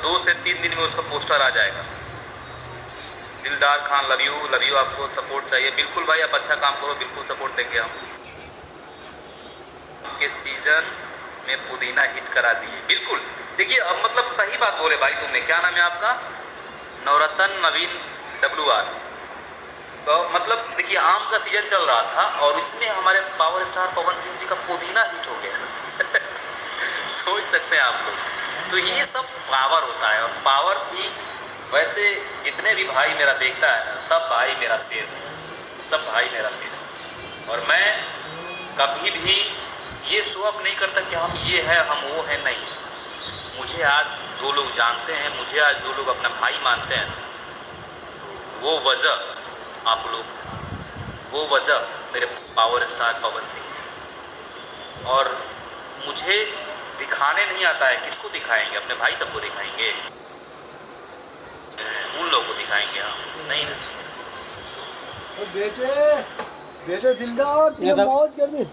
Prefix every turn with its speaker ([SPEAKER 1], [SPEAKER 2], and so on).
[SPEAKER 1] 2 से 3 दिन में उसका पोस्टर आ जाएगा। दिलदार खान, लव यू, आपको सपोर्ट चाहिए। बिल्कुल भाई, आप अच्छा काम करो, बिल्कुल सपोर्ट देंगे हम। के सीज़न में पुदीना हिट करा दिए, बिल्कुल। देखिए अब मतलब सही बात बोले भाई तुमने। क्या नाम है आपका? नवरत्न नवीन WR। तो मतलब देखिए, आम का सीजन चल रहा था और इसमें हमारे पावर स्टार पवन सिंह जी का पुदीना हिट हो गया। सोच सकते हैं आप लोग। तो ये सब पावर होता है। और पावर भी वैसे जितने भी भाई मेरा देखता है ना, सब भाई मेरा शेर है, सब भाई मेरा शेर है। और मैं कभी भी ये शो अप नहीं करता कि हम ये है, हम वो है, नहीं। मुझे आज 2 लोग जानते हैं, मुझे आज 2 लोग अपना भाई मानते हैं। तो वो वजह आप लोग, वो वजह मेरे पावर स्टार पवन सिंह जी। और मुझे दिखाने नहीं आता है। किसको दिखाएंगे? अपने भाई सबको दिखाएंगे, उन लोगों को दिखाएंगे हम? नहीं।
[SPEAKER 2] बेटे बेटे दिलदार, मौज कर दी।